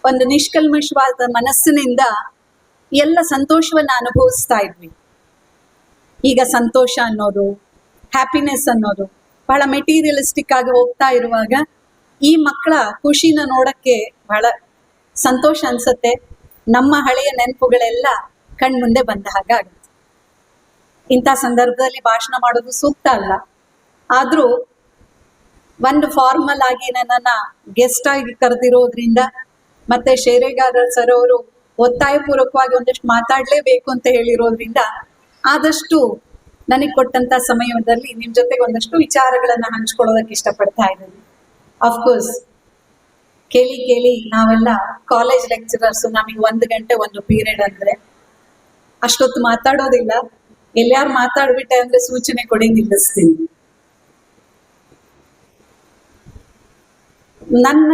ಒಂದು ನಿಷ್ಕಲ್ಮಶವಾದ ಮನಸ್ಸಿನಿಂದ ಎಲ್ಲ ಸಂತೋಷವನ್ನ ಅನುಭವಿಸ್ತಾ ಇದ್ವಿ. ಈಗ ಸಂತೋಷ ಅನ್ನೋದು, ಹ್ಯಾಪಿನೆಸ್ ಅನ್ನೋದು ಬಹಳ ಮೆಟೀರಿಯಲಿಸ್ಟಿಕ್ ಆಗಿ ಹೋಗ್ತಾ ಇರುವಾಗ ಈ ಮಕ್ಕಳ ಖುಷಿನ ನೋಡಕ್ಕೆ ಬಹಳ ಸಂತೋಷ ಅನ್ಸತ್ತೆ. ನಮ್ಮ ಹಳೆಯ ನೆನಪುಗಳೆಲ್ಲ ಕಣ್ಮುಂದೆ ಬಂದ ಹಾಗಾಗುತ್ತೆ. ಇಂಥ ಸಂದರ್ಭದಲ್ಲಿ ಭಾಷಣ ಮಾಡೋದು ಸೂಕ್ತ ಅಲ್ಲ. ಆದ್ರೂ ಒಂದು ಫಾರ್ಮಲ್ ಆಗಿ ನನ್ನನ್ನ ಗೆಸ್ಟ್ ಆಗಿ ಕರೆದಿರೋದ್ರಿಂದ ಮತ್ತೆ ಶೇರೆಗಾರರ್ ಸರ್ ಅವರು ಒತ್ತಾಯಪೂರ್ವಕವಾಗಿ ಒಂದಷ್ಟು ಮಾತಾಡ್ಲೇಬೇಕು ಅಂತ ಹೇಳಿರೋದ್ರಿಂದ ಆದಷ್ಟು ನನಗೆ ಕೊಟ್ಟಂತ ಸಮಯದಲ್ಲಿ ನಿಮ್ ಜೊತೆಗೆ ಒಂದಷ್ಟು ವಿಚಾರಗಳನ್ನ ಹಂಚ್ಕೊಳ್ಳೋದಕ್ಕೆ ಇಷ್ಟಪಡ್ತಾ ಇದ್ದೀನಿ. ಅಫ್ಕೋರ್ಸ್ ಕೇಳಿ ನಾವೆಲ್ಲ ಕಾಲೇಜ್ ಲೆಕ್ಚರರ್ಸ್, ನಮಗೆ 1 ಗಂಟೆ ಒಂದು ಪೀರಿಯಡ್ ಅಂದ್ರೆ ಅಷ್ಟೊತ್ತು ಮಾತಾಡೋದಿಲ್ಲ. ಎಲ್ಲಾರು ಮಾತಾಡ್ಬಿಟ್ಟೆ ಅಂದ್ರೆ ಸೂಚನೆ ಕೊಡಿ, ನಿಲ್ಲಿಸ್ತೀನಿ. ನನ್ನ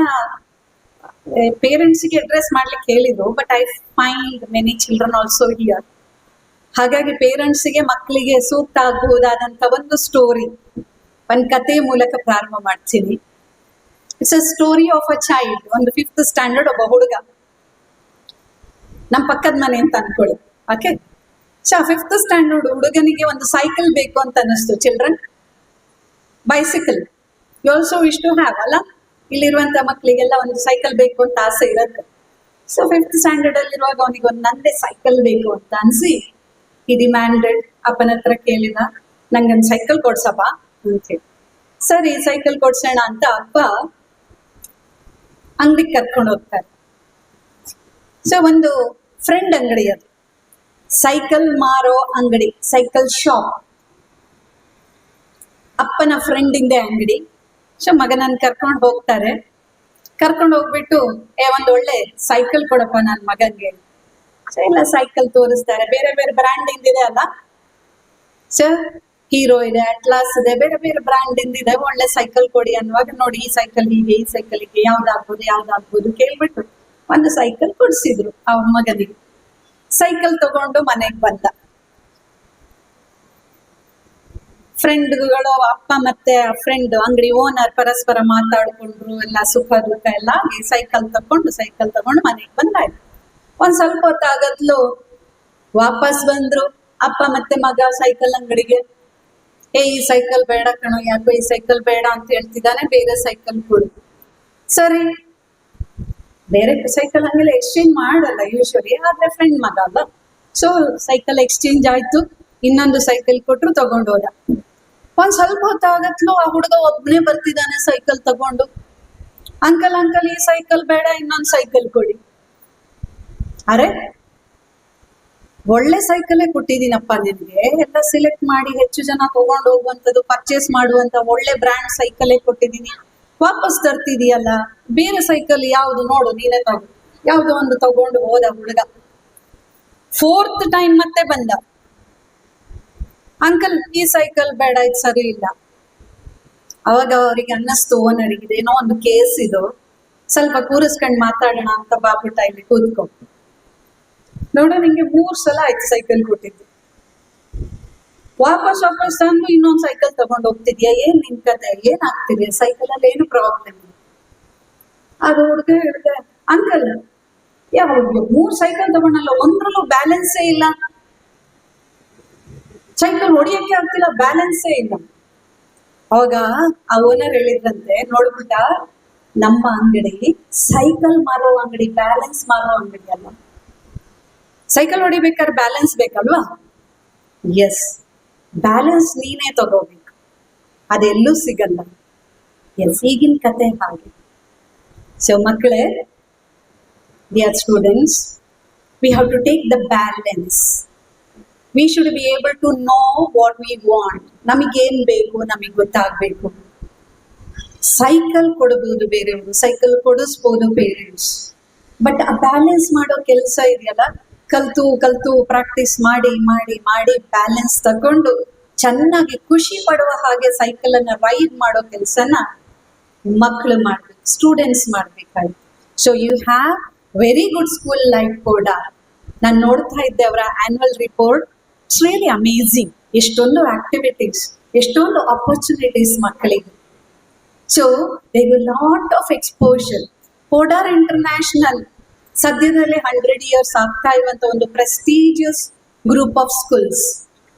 ಪೇರೆಂಟ್ಸ್ಗೆ ಅಡ್ರೆಸ್ ಮಾಡ್ಲಿಕ್ಕೆ ಹೇಳಿದ್ರು, but I find many children also here. ಹಾಗಾಗಿ ಪೇರೆಂಟ್ಸ್ಗೆ ಮಕ್ಕಳಿಗೆ ಸೂಕ್ತ ಆಗಬಹುದಾದಂತ ಒಂದು ಸ್ಟೋರಿ, ಒಂದು ಕಥೆಯ ಮೂಲಕ ಪ್ರಾರಂಭ ಮಾಡ್ತೀನಿ. It's a story of a child. ಒಂದು 5th ಸ್ಟ್ಯಾಂಡರ್ಡ್ ಒಬ್ಬ ಹುಡುಗ, ನಮ್ಮ ಪಕ್ಕದ ಮನೆ ಅಂತ ಅನ್ಕೊಳ್ಳಿ. ಓಕೆ, 5th ಸ್ಟ್ಯಾಂಡರ್ಡ್ ಹುಡುಗನಿಗೆ ಒಂದು ಸೈಕಲ್ ಬೇಕು ಅಂತ ಅನಿಸ್ತು. Children, bicycle you also wish to have ಅಲ್ಲ? ಇಲ್ಲಿರುವಂತ ಮಕ್ಕಳಿಗೆಲ್ಲ ಒಂದು ಸೈಕಲ್ ಬೇಕು ಅಂತ ಆಸೆ ಇರತ್ತೆ. ಸೊ 5th ಸ್ಟ್ಯಾಂಡರ್ಡ್ ಅಲ್ಲಿರುವಾಗ ಅವನಿಗೆ ಒಂದು ನಂದೇ ಸೈಕಲ್ ಬೇಕು ಅಂತ ಅನ್ಸಿ ಈ ಡಿಮ್ಯಾಂಡೆಡ್ ಅಪ್ಪನ ಹತ್ರ ಕೇಳಿದ, ನಂಗೊಂದು ಸೈಕಲ್ ಕೊಡ್ಸಪ್ಪ ಅಂತ ಹೇಳಿ. ಸರಿ, ಸೈಕಲ್ ಕೊಡ್ಸೋಣ ಅಂತ ಅಪ್ಪ ಅಂಗಡಿಗೆ ಕರ್ಕೊಂಡು ಹೋಗ್ತಾರೆ. ಸೊ ಒಂದು ಫ್ರೆಂಡ್ ಅಂಗಡಿ, ಅದು ಸೈಕಲ್ ಮಾರೋ ಅಂಗಡಿ, ಸೈಕಲ್ ಶಾಪ್. ಅಪ್ಪನ ಫ್ರೆಂಡ್ ಇಂದೇ ಅಂಗಡಿ. ಸೊ ಮಗನನ್ನ ಕರ್ಕೊಂಡು ಹೋಗ್ತಾರೆ. ಕರ್ಕೊಂಡು ಹೋಗ್ಬಿಟ್ಟು ಒಂದ್ ಒಳ್ಳೆ ಸೈಕಲ್ ಕೊಡಪ್ಪ ನನ್ನ ಮಗನ್ಗೆ. ಸೊ ಎಲ್ಲ ಸೈಕಲ್ ತೋರಿಸ್ತಾರೆ. ಬೇರೆ ಬೇರೆ ಬ್ರ್ಯಾಂಡ್ ಇಂದಿದೆ ಅಲ್ಲ. ಸೊ ಹೀರೋ ಇದೆ, ಅಟ್ಲಾಸ್ ಇದೆ, ಬೇರೆ ಬೇರೆ ಬ್ರ್ಯಾಂಡ್ ಇಂದಿದೆ. ಒಳ್ಳೆ ಸೈಕಲ್ ಕೊಡಿ ಅನ್ನುವಾಗ, ನೋಡಿ ಈ ಸೈಕಲ್ ಹೀಗೆ, ಈ ಸೈಕಲ್ ಹೀಗೆ, ಯಾವ್ದಾಗ್ಬೋದು ಕೇಳ್ಬಿಟ್ಟು ಒಂದು ಸೈಕಲ್ ಕೊಡ್ಸಿದ್ರು ಆ ಮಗನಿಗೆ. ಸೈಕಲ್ ತಗೊಂಡು ಮನೆಗೆ ಬಂದ. ಫ್ರೆಂಡ್ಗಳು, ಅಪ್ಪ ಮತ್ತೆ ಫ್ರೆಂಡ್ ಅಂಗಡಿ ಓನರ್ ಪರಸ್ಪರ ಮಾತಾಡ್ಕೊಂಡ್ರು, ಎಲ್ಲ ಸುಖ ದುಃಖ ಎಲ್ಲ ಆಗಿ ಸೈಕಲ್ ತಗೊಂಡು ಮನೆಗೆ ಬಂದಾಯ್ತು. ಒಂದ್ ಸ್ವಲ್ಪ ಹೊತ್ತಾಗತ್ಲು ವಾಪಸ್ ಬಂದ್ರು ಅಪ್ಪ ಮತ್ತೆ ಮಗ ಸೈಕಲ್ ಅಂಗಡಿಗೆ. ಈ ಸೈಕಲ್ ಬೇಡ ಕಣೋ, ಯಾಕೋ ಈ ಸೈಕಲ್ ಬೇಡ ಅಂತ ಹೇಳ್ತಿದ್ದಾನೆ, ಬೇರೆ ಸೈಕಲ್ ಕೊಡು. ಸರಿ, ಬೇರೆ ಸೈಕಲ್ ಹಂಗೆಲ್ಲ ಎಕ್ಸ್ಚೇಂಜ್ ಮಾಡಲ್ಲ ಯೂಶಲಿ, ಆದ್ರೆ ಫ್ರೆಂಡ್ ಮಗ ಅಲ್ಲ. ಸೊ ಸೈಕಲ್ ಎಕ್ಸ್ಚೇಂಜ್ ಆಯ್ತು, ಇನ್ನೊಂದು ಸೈಕಲ್ ಕೊಟ್ರು, ತಗೊಂಡೋದ. ಒಂದ್ ಸ್ವಲ್ಪ ಹೊತ್ತಾಗತ್ಲು ಆ ಹುಡುಗ ಒಬ್ನೇ ಬರ್ತಿದ್ದಾನೆ ಸೈಕಲ್ ತಗೊಂಡು. ಅಂಕಲ್ ಈ ಸೈಕಲ್ ಬೇಡ, ಇನ್ನೊಂದ್ ಸೈಕಲ್ ಕೊಡಿ. ಅರೆ, ಒಳ್ಳೆ ಸೈಕಲೇ ಕೊಟ್ಟಿದ್ದೀನಪ್ಪ ನಿನ್ಗೆ, ಎಲ್ಲ ಸಿಲೆಕ್ಟ್ ಮಾಡಿ ಹೆಚ್ಚು ಜನ ತಗೊಂಡು ಹೋಗುವಂಥದ್ದು, ಪರ್ಚೇಸ್ ಮಾಡುವಂತ ಒಳ್ಳೆ ಬ್ರ್ಯಾಂಡ್ ಸೈಕಲೇ ಕೊಟ್ಟಿದ್ದೀನಿ, ವಾಪಸ್ ತರ್ತಿದೀಯಲ್ಲ, ಬೇರೆ ಸೈಕಲ್ ಯಾವ್ದು ನೋಡು, ನೀನೇ ತಗೋ. ಯಾವ್ದೋ ಒಂದು ತಗೊಂಡು ಹೋದ ಹುಡುಗ. 4th ಟೈಮ್ ಮತ್ತೆ ಬಂದ. ಅಂಕಲ್ ಈ ಸೈಕಲ್ ಬೇಡ, ಇದು ಸರಿ ಇಲ್ಲ. ಅವಾಗ ಅವರಿಗೆ ಅನ್ನಿಸ್ತು, ಓನರಿಗೆ ಏನೋ ಒಂದು ಕೇಸ್ ಇದು, ಸ್ವಲ್ಪ ಕೂರಿಸ್ಕೊಂಡು ಮಾತಾಡೋಣ ಅಂತ ಬಾಬುಟ ಇಲ್ಲಿ ಕೂತ್ಕೊ. ನೋಡು, ನಿಂಗೆ 3 ಸಲ ಆಯ್ತು ಸೈಕಲ್ ಕೊಟ್ಟಿದ್ದು, ವಾಪಸ್ ತಂದು ಇನ್ನೊಂದು ಸೈಕಲ್ ತಗೊಂಡು ಹೋಗ್ತಿದ್ಯಾ, ಏನ್ ನಿನ್ ಕತೆ, ಏನ್ ಆಗ್ತಿದ್ಯಾ, ಸೈಕಲ್ ಅಲ್ಲಿ ಏನು ಪ್ರಾಬ್ಲಮ್ ಇಲ್ಲ. ಅದು ಹುಡುಗ ಹೇಳಿದೆ, ಅಂಕಲ್ ಯಾವಾಗ 3 ಸೈಕಲ್ ತಗೊಂಡಲ್ಲ, ಒಂದ್ರಲ್ಲೂ ಬ್ಯಾಲೆನ್ಸೇ ಇಲ್ಲ, ಸೈಕಲ್ ಹೊಡಿಯಕ್ಕೆ ಆಗ್ತಿಲ್ಲ, ಬ್ಯಾಲೆನ್ಸೇ ಇಲ್ಲ. ಅವಾಗ ಆ ಓನರ್ ಹೇಳಿದ್ರಂತೆ, ನೋಡ್ಬಿಟ್ಟ, ನಮ್ಮ ಅಂಗಡಿ ಸೈಕಲ್ ಮಾರೋ ಅಂಗಡಿ, ಬ್ಯಾಲೆನ್ಸ್ ಮಾರೋ ಅಂಗಡಿ ಅಲ್ಲ. ಸೈಕಲ್ ಹೊಡಿಬೇಕಾದ್ರೆ ಬ್ಯಾಲೆನ್ಸ್ ಬೇಕಲ್ವಾ? ಎಸ್, ಬ್ಯಾಲೆನ್ಸ್ ನೀನೇ ತಗೋಬೇಕು, ಅದೆಲ್ಲೂ ಸಿಗಲ್ಲ. ಎಸ್, ಈಗಿನ ಕತೆ ಹಾಗೆ. ಸೊ ಮಕ್ಕಳೇ, dear students, we have to take the balance. We should be able to know what we want. ನಮಗೇನ್ ಬೇಕು ನಮಗೆ ಗೊತ್ತಾಗಬೇಕು. ಸೈಕಲ್ ಕೊಡಬಹುದು ಬೇರೆಯವರು, ಸೈಕಲ್ ಕೊಡಿಸ್ಬೋದು ಪೇರೆಂಟ್ಸ್, ಬಟ್ ಆ ಬ್ಯಾಲೆನ್ಸ್ ಮಾಡೋ ಕೆಲಸ ಇದೆಯಲ್ಲ, ಕಲ್ತು ಪ್ರಾಕ್ಟೀಸ್ ಮಾಡಿ ಬ್ಯಾಲೆನ್ಸ್ ತಗೊಂಡು ಚೆನ್ನಾಗಿ ಖುಷಿ ಪಡುವ ಹಾಗೆ ಸೈಕಲ್ ಅನ್ನ ರೈಡ್ ಮಾಡೋ ಕೆಲಸನ ಮಕ್ಕಳು ಮಾಡ್ಬೇಕು, ಸ್ಟೂಡೆಂಟ್ಸ್ ಮಾಡ್ಬೇಕಾಯ್ತು. So you have very good school like Koda. ನಾನು ನೋಡ್ತಾ ಇದ್ದೆ ಅವರ annual report. It's really amazing. ಎಷ್ಟೊಂದು ಆಕ್ಟಿವಿಟೀಸ್, ಎಷ್ಟೊಂದು ಅಪರ್ಚುನಿಟೀಸ್ ಮಕ್ಕಳಿಗೆ. So they will lot of exposure. Kodar international ಸದ್ಯದಲ್ಲೇ 100 years ಆಗ್ತಾ ಇರುವಂತ ಒಂದು ಪ್ರೆಸ್ಟೀಜಿಯಸ್ ಗ್ರೂಪ್ ಆಫ್ ಸ್ಕೂಲ್ಸ್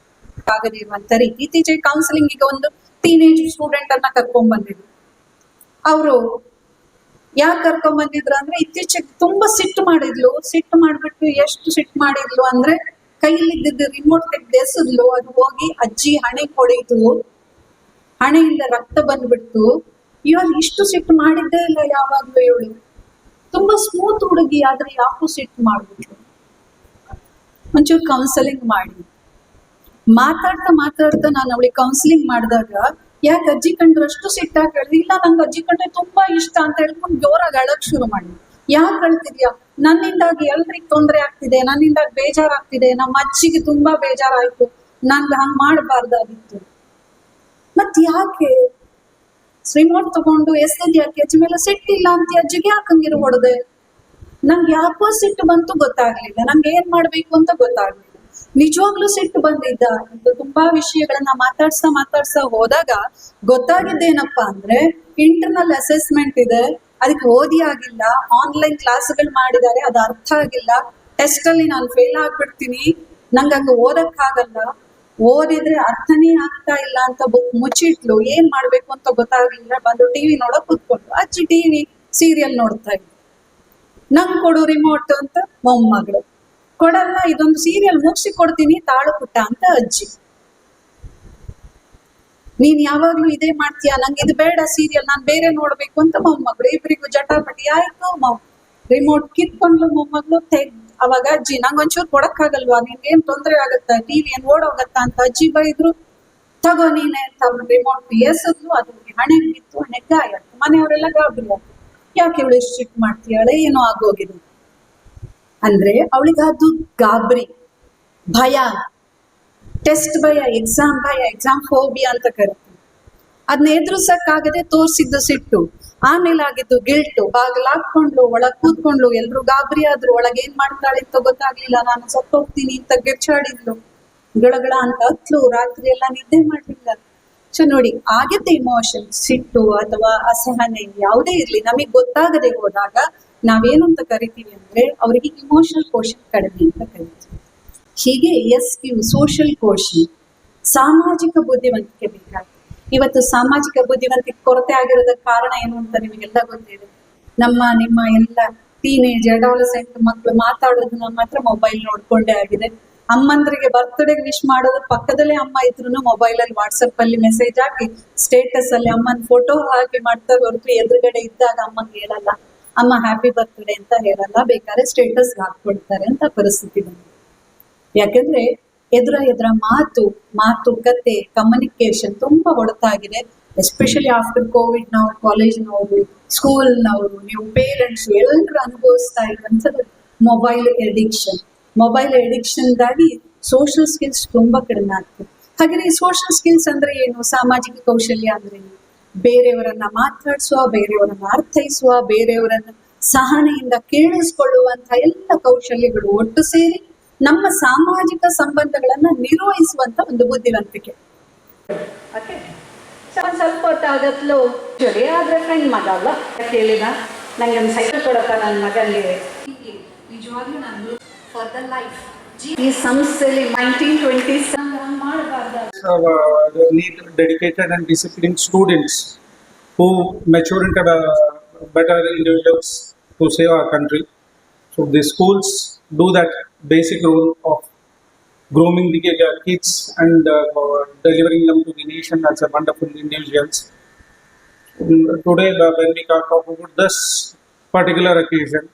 ಆಗದಿರುವಂತ ರೀತಿ ಇತ್ತೀಚೆಗೆ ಕೌನ್ಸಿಲಿಂಗ್ ಈಗ ಒಂದು ಟೀನೇಜ್ ಸ್ಟೂಡೆಂಟ್ ಅನ್ನ ಕರ್ಕೊಂಡ್ ಬಂದಿದ್ರು. ಅವರು ಯಾಕೆ ಕರ್ಕೊಂಡ್ ಬಂದಿದ್ರು ಅಂದ್ರೆ ಇತ್ತೀಚೆಗೆ ತುಂಬಾ ಸಿಟ್ಟು ಮಾಡ್ಬಿಟ್ಟು ಎಷ್ಟು ಸಿಟ್ಟು ಮಾಡಿದ್ಲು ಅಂದ್ರೆ ಕೈಯಲ್ಲಿದ್ದ ರಿಮೋಟ್ ತೆಗೆದು ಎಸೆದ್ಲು. ಅದು ಹೋಗಿ ಅಜ್ಜಿ ಹಣೆ ಹೊಡೆಯಿತು, ಹಣೆಯಿಂದ ರಕ್ತ ಬಂದ್ಬಿಡ್ತು. ಇವಾಗ ಇಷ್ಟು ಸಿಟ್ಟು ಮಾಡಿದ್ದೇ ಇಲ್ಲ ಯಾವಾಗ್ಲೂ ಇವಳು. ತುಂಬಾ ಸ್ಮೂತ್ ಹುಡುಗಿ, ಆದ್ರೆ ಯಾಕೂ ಸಿಟ್ಟು ಮಾಡ್ಬಿಟ್ಲು. ಒಂಚೂರು ಕೌನ್ಸಲಿಂಗ್ ಮಾಡಿ. ಮಾತಾಡ್ತಾ ನಾನು ಅವಳಿಗೆ ಕೌನ್ಸಿಲಿಂಗ್ ಮಾಡಿದಾಗ, ಯಾಕೆ ಅಜ್ಜಿ ಕಂಡ್ರೆ ಅಷ್ಟು ಸಿಟ್ಟಾಗಿ ಹೇಳಿದೆ. ಇಲ್ಲ, ನಂಗೆ ಅಜ್ಜಿ ಕಂಡ್ರೆ ತುಂಬಾ ಇಷ್ಟ ಅಂತ ಹೇಳ್ಕೊಂಡು ಜೋರಾಗಿ ಅಳಕ್ ಶುರು ಮಾಡಿ. ಯಾಕೆ ಅಳ್ತಿದ್ಯಾ? ನನ್ನಿಂದಾಗಿ ಎಲ್ರಿಗ್ ತೊಂದರೆ ಆಗ್ತಿದೆ, ನನ್ನಿಂದಾಗಿ ಬೇಜಾರಾಗ್ತಿದೆ, ನಮ್ಮ ಅಜ್ಜಿಗೆ ತುಂಬಾ ಬೇಜಾರಾಯ್ತು, ನನ್ಗೆ ಹಂಗ್ ಮಾಡಬಾರ್ದಾಗಿತ್ತು. ಮತ್ ಯಾಕೆ ರಿಮೋಟ್ ತಗೊಂಡು ಎಸ್ದದ್ ಯಾಕೆ? ಅಜ್ಜಿ ಮೇಲೆ ಸಿಟ್ಟಿಲ್ಲ ಅಂತ ಅಜ್ಜಿಗೆ ಯಾಕಂಗಿರು ಹೊಡೆದೆ? ನಂಗೆ ಯಾಕೋ ಸಿಟ್ಟು ಬಂತು ಗೊತ್ತಾಗ್ಲಿಲ್ಲ, ನಂಗೆ ಏನ್ ಮಾಡ್ಬೇಕು ಅಂತ ಗೊತ್ತಾಗ್ಲಿಲ್ಲ. ನಿಜವಾಗ್ಲೂ ಸಿಟ್ಟು ಬಂದಿದ್ದ. ತುಂಬಾ ವಿಷಯಗಳನ್ನ ಮಾತಾಡ್ಸಾ ಹೋದಾಗ ಗೊತ್ತಾಗಿದ್ದೇನಪ್ಪಾ ಅಂದ್ರೆ, ಇಂಟರ್ನಲ್ ಅಸೆಸ್ಮೆಂಟ್ ಇದೆ, ಅದಕ್ಕೆ ಓದಿ ಆಗಿಲ್ಲ, ಆನ್ಲೈನ್ ಕ್ಲಾಸ್ಗಳು ಮಾಡಿದ್ದಾರೆ, ಅದು ಅರ್ಥ ಆಗಿಲ್ಲ, ಟೆಸ್ಟ್ ಅಲ್ಲಿ ನಾನು ಫೇಲ್ ಆಗ್ಬಿಡ್ತೀನಿ, ನಂಗೆ ಹಂಗ ಓದಕ್ಕಾಗಲ್ಲ, ಓದಿದ್ರೆ ಅರ್ಥನೇ ಆಗ್ತಾ ಇಲ್ಲ ಅಂತ ಬುಕ್ ಮುಚ್ಚಿಟ್ಲು. ಏನ್ ಮಾಡ್ಬೇಕು ಅಂತ ಗೊತ್ತಾಗ್ಲಿಲ್ಲ. ಬಂದು ಟಿವಿ ನೋಡಕ್ ಕೂತ್ಕೊಂಡು, ಅಜ್ಜಿ ಟಿವಿ ಸೀರಿಯಲ್ ನೋಡ್ತಾ ಇದ್ಲು. ನಂಗ್ ಕೊಡು ರಿಮೋಟ್ ಅಂತ ಮೊಮ್ಮಗಳು. ಕೊಡಲ್ಲ, ಇದೊಂದು ಸೀರಿಯಲ್ ಮುಗಿಸಿ ಕೊಡ್ತೀನಿ ತಾಳು ಪುಟ್ಟ ಅಂತ ಅಜ್ಜಿ. ನೀನ್ ಯಾವಾಗ್ಲೂ ಇದೇ ಮಾಡ್ತೀಯಾ, ನಂಗೆ ಇದು ಬೇಡ ಸೀರಿಯಲ್, ನಾನ್ ಬೇರೆ ನೋಡ್ಬೇಕು ಅಂತ ಮೊಮ್ಮಗಳು. ಇಬ್ರಿಗೂ ಜಟಾಪಟಿ ಆಯ್ತು. ರಿಮೋಟ್ ಕಿತ್ಕೊಂಡ್ಲು ಮೊಮ್ಮಗಳು. ಅವಾಗ ಅಜ್ಜಿ, ನಂಗೆ ಒಂಚೂರು ಕೊಡಕ್ಕಾಗಲ್ವಾ, ನಿನ್ಗೇನ್ ತೊಂದರೆ ಆಗತ್ತಾ, ಟಿವಿ ಏನ್ ಓಡೋಗತ್ತಾ ಅಂತ ಅಜ್ಜಿ ಬೈದ್ರು. ತಗೋ ನೀನೆ ಅಂತ ರಿಮೋಟ್ ಎಸದ್ಲು. ಅದು ಹಣೆಗೆ ಬಿತ್ತು, ಹಣೆಗೆ ಗಾಯ ಆಯ್ತು. ಮನೆಯವರೆಲ್ಲ ಗಾಬರಿ ಆಯ್ತು. ಯಾಕೆ ಇವಳು ಎಷ್ಟು ಸಿಟ್ಟು ಮಾಡ್ತೀಯಾಳೆ, ಏನೋ ಆಗೋಗಿದೆ ಅಂದ್ರೆ ಅವಳಿಗೆ ಅದು ಗಾಬರಿ, ಭಯ, ಟೆಸ್ಟ್ ಭಯ, ಎಕ್ಸಾಮ್ ಫೋಬಿಯಾ ಅಂತ ಕರಿತೀವಿ. ಅದನ್ನ ಎದುರಿಸಕ್ಕಾಗದೆ ತೋರ್ಸಿದ್ದು ಸಿಟ್ಟು. ಆಮೇಲೆ ಆಗಿದ್ದು ಗಿಲ್ಟು. ಬಾಗಿಲಾಕೊಂಡ್ಲು, ಒಳಗ್ ಕೂತ್ಕೊಂಡ್ಲು, ಎಲ್ರು ಗಾಬರಿ ಆದ್ರು. ಒಳಗೆ ಏನ್ ಮಾಡ್ತಾಳೆ ಅಂತ ಗೊತ್ತಾಗ್ಲಿಲ್ಲ. ನಾನು ಸತ್ತೋಗ್ತೀನಿ ಅಂತ ಗೆಚ್ಚಾಡಿದ್ಲು. ಗಳಗಳ ಅಂತ ಹತ್ಲು. ರಾತ್ರಿ ಎಲ್ಲ ನಿದ್ದೆ ಮಾಡ್ಲಿಲ್ಲ. ಸೊ ನೋಡಿ, ಆಗಿದ್ದ ಇಮೋಷನ್, ಸಿಟ್ಟು ಅಥವಾ ಅಸಹನೆ ಯಾವುದೇ ಇರ್ಲಿ, ನಮಗ್ ಗೊತ್ತಾಗದೆ ಹೋದಾಗ ನಾವೇನಂತ ಕರಿತೀವಿ ಅಂದ್ರೆ, ಅವರಿಗೆ ಇಮೋಷನಲ್ ಕೋಶನ್ ಕಡಿಮೆ ಅಂತ ಕರಿತೀವಿ. ಹೀಗೆ ಸೋಷಿಯಲ್ ಕೋಶನ್, ಸಾಮಾಜಿಕ ಬುದ್ಧಿವಂತಿಕೆ ಬೇಕಾಗುತ್ತೆ. ಇವತ್ತು ಸಾಮಾಜಿಕ ಬುದ್ಧಿವಂತಿಕೆ ಕೊರತೆ ಆಗಿರೋದಕ್ಕೆ ಕಾರಣ ಏನು ಅಂತ ನಿಮಗೆಲ್ಲ ಗೊತ್ತಿದೆ. ನಿಮ್ಮ ಎಲ್ಲ ಟೀನೇಜ್ ಅಡಾಲಸೆಂಟ್ ಮಕ್ಕಳು ಮಾತಾಡೋದು ನಮ್ಮ ಹತ್ರ ಮೊಬೈಲ್ ನೋಡ್ಕೊಂಡೇ ಆಗಿದೆ. ಅಮ್ಮಂದ್ರಿಗೆ ಬರ್ತ್ಡೇ ವಿಶ್ ಮಾಡೋದು ಪಕ್ಕದಲ್ಲೇ ಅಮ್ಮ ಇದ್ರು ಮೊಬೈಲ್ ಅಲ್ಲಿ ವಾಟ್ಸಪ್ ಅಲ್ಲಿ ಮೆಸೇಜ್ ಹಾಕಿ ಸ್ಟೇಟಸ್ ಅಲ್ಲಿ ಅಮ್ಮನ ಫೋಟೋ ಹಾಕಿ ಮಾಡ್ತಾರೆ ಹೊರತು ಎದುರುಗಡೆ ಇದ್ದಾಗ ಅಮ್ಮಂಗೆ ಹೇಳಲ್ಲ, ಅಮ್ಮ ಹ್ಯಾಪಿ ಬರ್ತ್ಡೇ ಅಂತ ಹೇಳಲ್ಲ, ಬೇಕಾದ್ರೆ ಸ್ಟೇಟಸ್ ಹಾಕೊಳ್ತಾರೆ ಅಂತ ಪರಿಸ್ಥಿತಿ ಬಂದಿದೆ. ಯಾಕಂದ್ರೆ ಎದುರ ಮಾತುಕತೆ, ಕಮ್ಯುನಿಕೇಶನ್ ತುಂಬಾ ಹೊಡೆತಾಗಿದೆ. ಎಸ್ಪೆಷಲಿ ಆಫ್ಟರ್ ಕೋವಿಡ್ ನಾವು ಕಾಲೇಜ್ನವರು, ಸ್ಕೂಲ್ನವರು, ನೀವು ಪೇರೆಂಟ್ಸ್ ಎಲ್ಲರೂ ಅನುಭವಿಸ್ತಾ ಇರುವಂಥದ್ದು ಮೊಬೈಲ್ ಎಡಿಕ್ಷನ್ದಾಗಿ ಸೋಷಿಯಲ್ ಸ್ಕಿಲ್ಸ್ ತುಂಬಾ ಕಡಿಮೆ ಆಗ್ತದೆ. ಹಾಗೆ ಸೋಷಿಯಲ್ ಸ್ಕಿಲ್ಸ್ ಅಂದ್ರೆ ಏನು? ಸಾಮಾಜಿಕ ಕೌಶಲ್ಯ ಅಂದ್ರೆ ಏನು? ಬೇರೆಯವರನ್ನ ಮಾತಾಡಿಸುವ, ಬೇರೆಯವರನ್ನ ಅರ್ಥೈಸುವ, ಬೇರೆಯವರನ್ನ ಸಹನೆಯಿಂದ ಕೇಳಿಸ್ಕೊಳ್ಳುವಂತ ಎಲ್ಲ ಕೌಶಲ್ಯಗಳು ಒಟ್ಟು ಸೇರಿ ನಮ್ಮ ಸಾಮಾಜಿಕ ಸಂಬಂಧಗಳನ್ನ ನಿರ್ವಹಿಸುವಂತ ಒಂದು ಬುದ್ಧಿವಂತಿಕೆ. ಸ್ವಲ್ಪ ಹೊತ್ತಾಗತ್ಲು ಆದ್ರೆ ಫ್ರೆಂಡ್ ಮಗ ಅಲ್ಲ ಕೇಳಿದ, ನಂಗೆ ಒಂದು ಸೈಕಲ್ ಕೊಡತ್ತ ನನ್ನ ಮಗನಿಗೆ. ನಿಜವಾಗ್ಲೂ ನಾನು ಫಾರ್ ದ ಲೈಫ್ ಈ ಸಂಸ್ಥೆಯಲ್ಲಿ 1920s ಮಾಡಬಾರ್ದು. Need dedicated and disciplined students who mature into better individuals to save our country. So the schools do that basic role of grooming the kids and delivering them to the nation as a wonderful individuals. Today, when we talk about this particular occasion,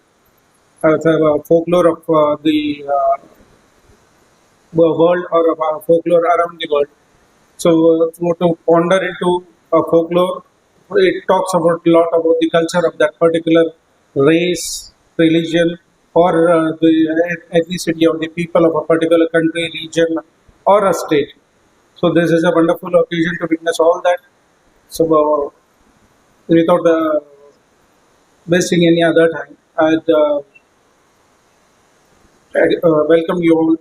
the folklore of the world or folklore around the world. So to ponder into folklore, it talks about a lot about the culture of that particular race, religion, or the ethnicity of the people of a particular country, region, or a state. So this is a wonderful occasion to witness all that. So without wasting any other time, I'd welcome you all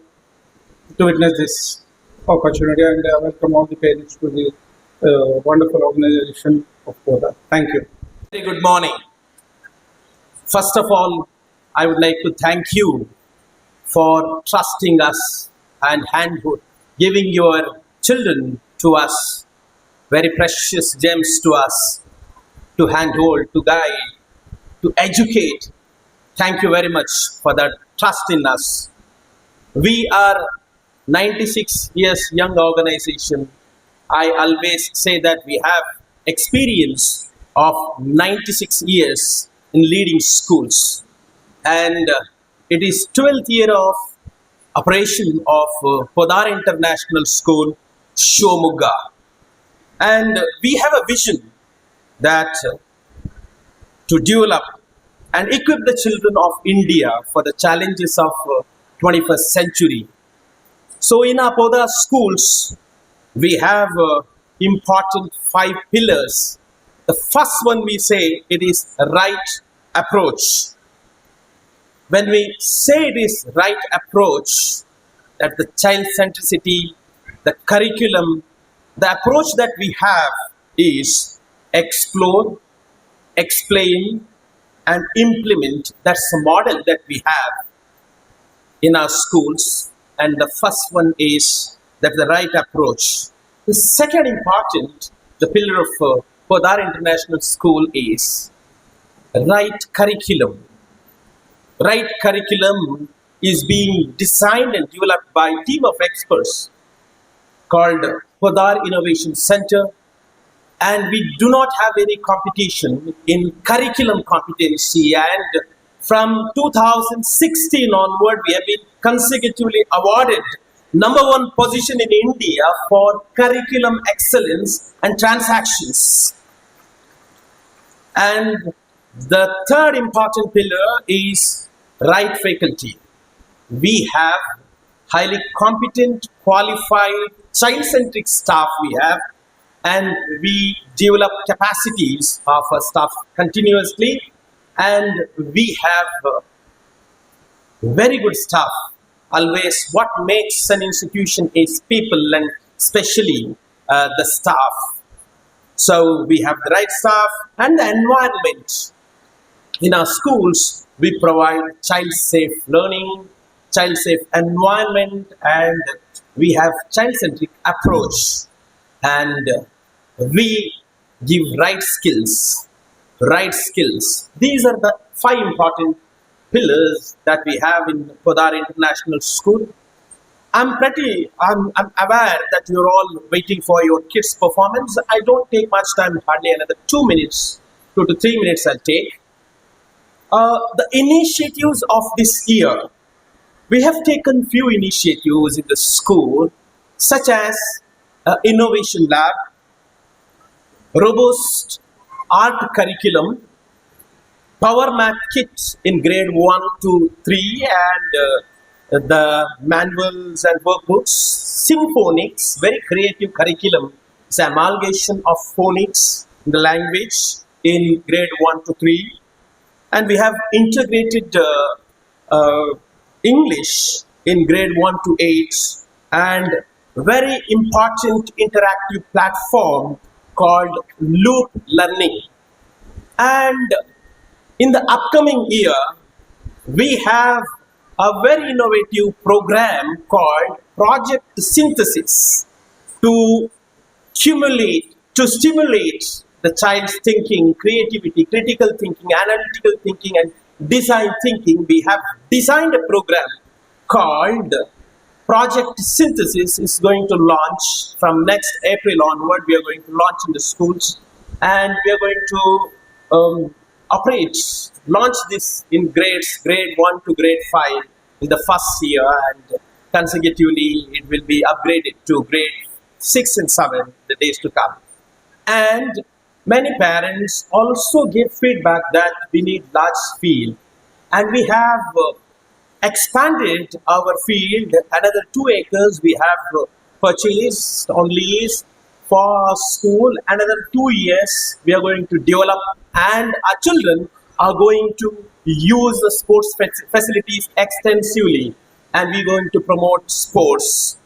to witness this opportunity, and welcome all the parents to the wonderful organization of Koda. Thank you. Very good morning. First of all, I would like to thank you for trusting us and giving your children to us, very precious gems to us, to handhold, to guide, to educate. Thank you very much for that trust in us. We are 96 years young organization. I always say that we have experience of 96 years in leading schools, and it is 12th year of operation of Podar International School, Shomugga, and we have a vision that to develop and equip the children of India for the challenges of 21st century. So in our Podar schools, we have important 5 pillars. The first one we say it is right approach. When we say it is right approach, that the child centricity, the curriculum, the approach that we have is explore, explain, and implement. That's the model that we have in our schools. And the first one is that the right approach. The second important, the pillar of Podar International School is right curriculum. Right curriculum is being designed and developed by a team of experts called Podar Innovation Center, and we do not have any competition in curriculum competency, and from 2016 onward we have been consecutively awarded #1 position in India for curriculum excellence and transactions. And the third important pillar is right faculty. We have highly competent, qualified, child-centric staff we have, and we develop capacities of our staff continuously, and we have very good staff. Always what makes an institution is people, and especially the staff. So we have the right staff and the environment. In our schools, we provide child-safe learning, child-safe environment, and we have child-centric approach, and we give right skills. Right skills. These are the 5 important pillars that we have in Podar International School. I'm aware that you're all waiting for your kids' performance. I don't take much time, hardly another 2 minutes, 2 to 3 minutes I'll take. The initiatives of this year, we have taken few initiatives in the school, such as Innovation Lab, robust art curriculum, Power Math Kit in grade 1 to 3, and the manuals and workbooks, Symphonics, very creative curriculum. It's an amalgamation of phonics in the language in grade 1 to 3. And we have integrated English in grade 1 to 8, and very important interactive platform called Loop Learning. And in the upcoming year, we have a very innovative program called Project Synthesis to stimulate the child's thinking, creativity, critical thinking, analytical thinking, and design thinking. We have designed a program called Project Synthesis. Is going to launch from next April onward. We are going to launch in the schools, and we are going to launch this in grade 1 to grade 5 in the first year, and consecutively it will be upgraded to grade 6 and 7 the days to come. And many parents also give feedback that we need large field, and we have expanded our field another 2 acres. We have purchased on lease for our school. Another 2 years we are going to develop, and our children are going to use the sports facilities extensively, and we're going to promote sports.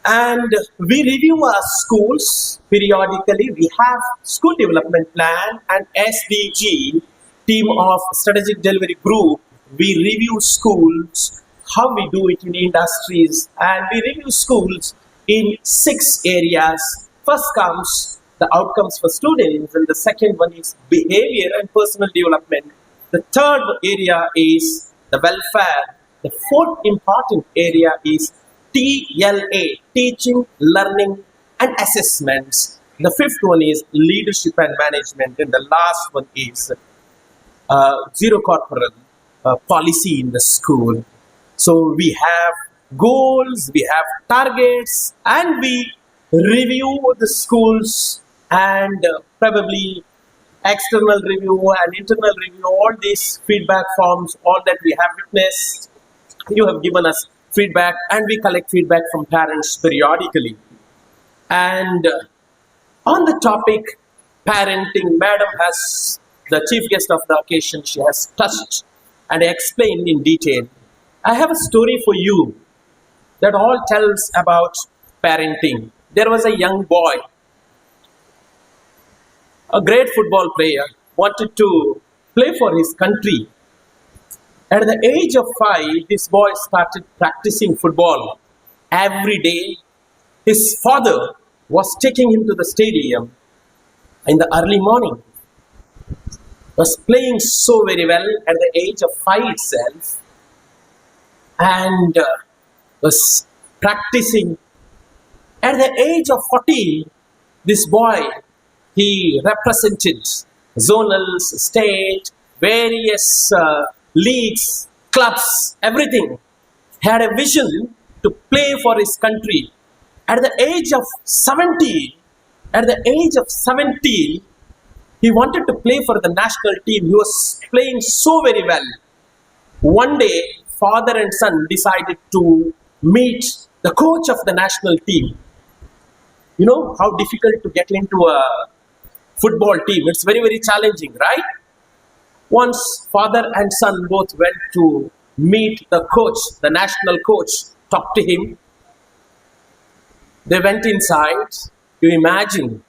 And we review our schools periodically. We have school development plan and SDG, team of strategic delivery group. We review schools, how we do it in industries, and we review schools in 6 areas. First comes the outcomes for students, and the second one is behavior and personal development. The third area is the welfare. The fourth important area is TLA, teaching, learning, and assessments. The fifth one is leadership and management, and the last one is zero corporal policy in the school. So we have goals, we have targets, and we review the schools and probably external review and internal review, all these feedback forms, all that we have witnessed. You have given us feedback, and we collect feedback from parents periodically. And on the topic parenting, Madam has, the chief guest of the occasion, she has touched and explained in detail. I have a story for you that all tells about parenting. There was a young boy, a great football player, wanted to play for his country. At the age of 5, this boy started practicing football every day. His father was taking him to the stadium in the early morning. Was playing so very well at the age of 5 itself, and was practicing. At the age of 14, this boy, he represented zonals, state, various leagues, clubs, everything. He had a vision to play for his country. At the age of 17, he wanted to play for the national team. He was playing so very well. One day, father and son decided to meet the coach of the national team. You know how difficult to get into a football team. It's very, very challenging, right? Once father and son both went to meet the coach, the national coach, talk to him. They went inside. You imagine,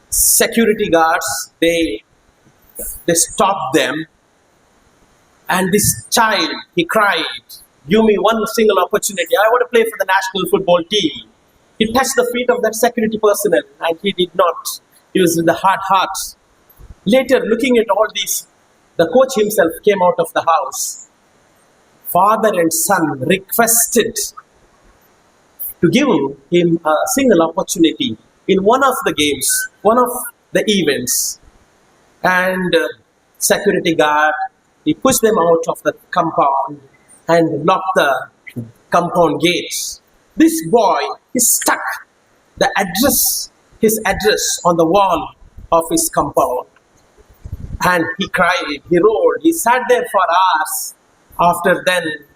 security guards, they stopped them, and this child, he cried, "Give me one single opportunity. I want to play for the national football team." He touched the feet of that security personnel, and he did not. He was with the hard heart. Later, looking at all this, the coach himself came out of the house. Father and son requested to give him a single opportunity in one of the games, one of the events. And security guard, he pushed them out of the compound and locked the compound gates. This boy is stuck his address on the wall of his compound. And he cried, he roared, he sat there for hours.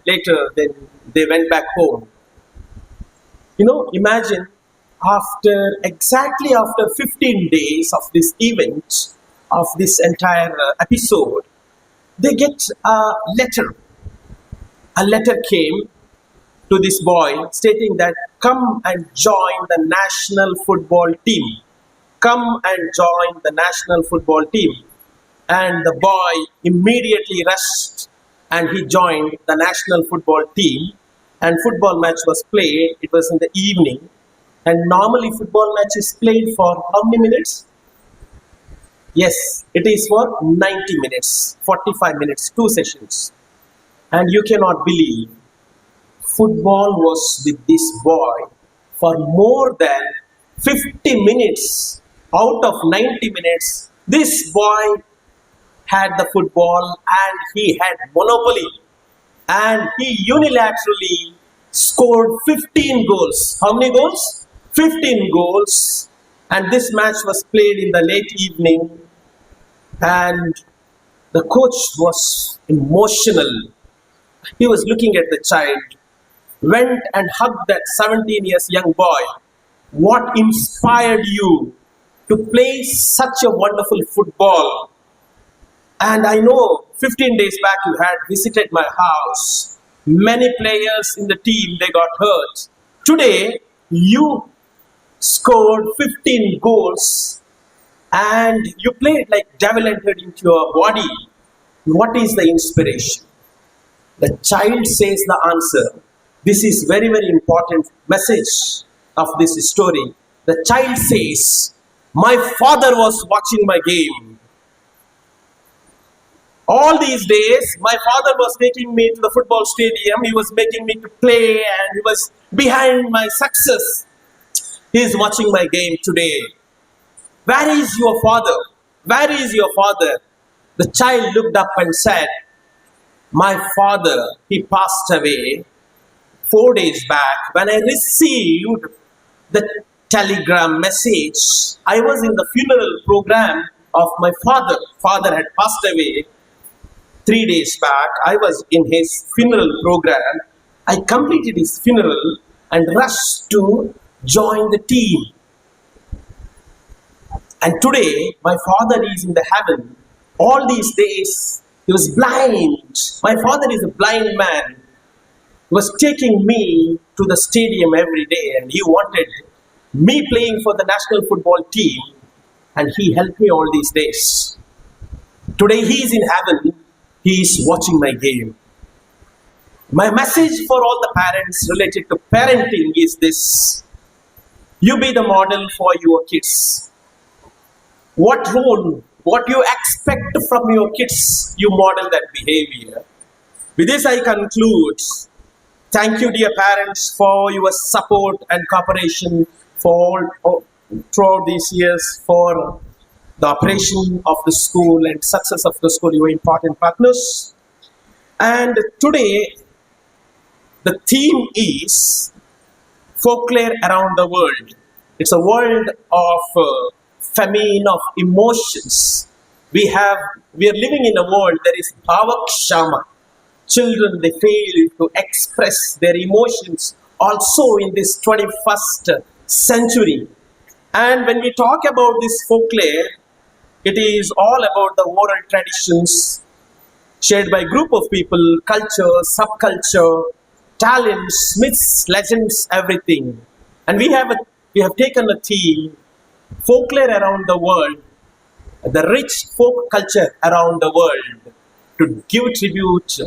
Later, they went back home. You know, imagine exactly after 15 days of this event, of this entire episode, they get a letter. A letter came to this boy stating that, "Come and join the national football team. Come and join the national football team." And the boy immediately rushed and he joined the national football team. And football match was played. It was in the evening. And normally football match is played for how many minutes? Yes, it is for 90 minutes, 45 minutes, 2 sessions. And you cannot believe, football was with this boy for more than 50 minutes. Out of 90 minutes, this boy had the football and he had monopoly. And he unilaterally scored 15 goals. How many goals? 15 goals. And this match was played in the late evening. And the coach was emotional. He was looking at the child, went and hugged that 17 years young boy. What inspired you to play such a wonderful football? And I know 15 days back you had visited my house. Many players in the team, they got hurt. Today, you scored 15 goals and you played like devil entered into your body. What is the inspiration? The child says the answer. This is very, very important message of this story. The child says, my father was watching my game. All these days, my father was taking me to the football stadium. He was making me to play and he was behind my success. He is watching my game today. Where is your father? Where is your father? The child looked up and said, my father, he passed away 4 days back. When I received the telegram message, I was in the funeral program of my father. Father had passed away 3 days back. I was in his funeral program. I completed his funeral and rushed to join the team. And today, my father is in the heaven. All these days, he was blind. My father is a blind man. He was taking me to the stadium every day and he wanted me playing for the national football team, and he helped me all these days. Today he is in heaven. He is watching my game. My message for all the parents related to parenting is this. You be the model for your kids. What role, what you expect from your kids, you model that behavior. With this I conclude. Thank you, dear parents, for your support and cooperation for all, throughout these years for the operation of the school and success of the school. You are important partners. And today, the theme is folklore around the world. It's a world of famine of emotions. We are living in a world that is bhavakshama. Children, they fail to express their emotions also in this 21st century. And when we talk about this folklore, it is all about the oral traditions shared by a group of people, culture, subculture, talents, myths, legends, everything. And we have taken a theme, folklore around the world, the rich folk culture around the world, to give tribute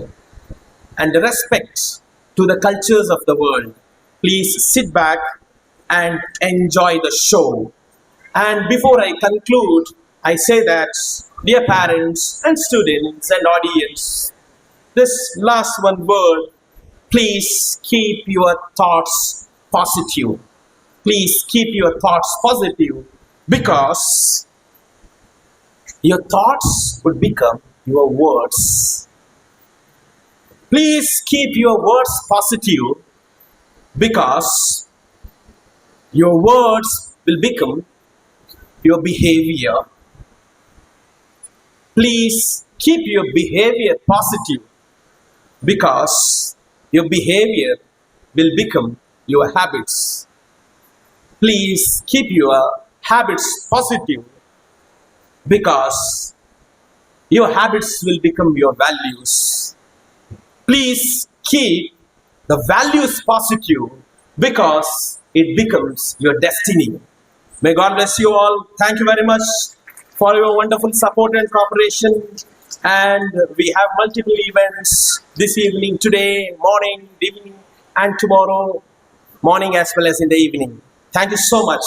and respect to the cultures of the world. Please sit back and enjoy the show. And before I conclude, I say that, dear parents and students and audience, this last one word, please keep your thoughts positive. Please keep your thoughts positive, because your thoughts would become your words. Please keep your words positive, because your words will become your behavior. Please keep your behavior positive, because your behavior will become your habits. Please keep your habits positive, because your habits will become your values. Please keep the values positive, because it becomes your destiny. May God bless you all. Thank you very much for your wonderful support and cooperation. And we have multiple events this evening, today, morning, evening, and tomorrow morning as well as in the evening. Thank you so much.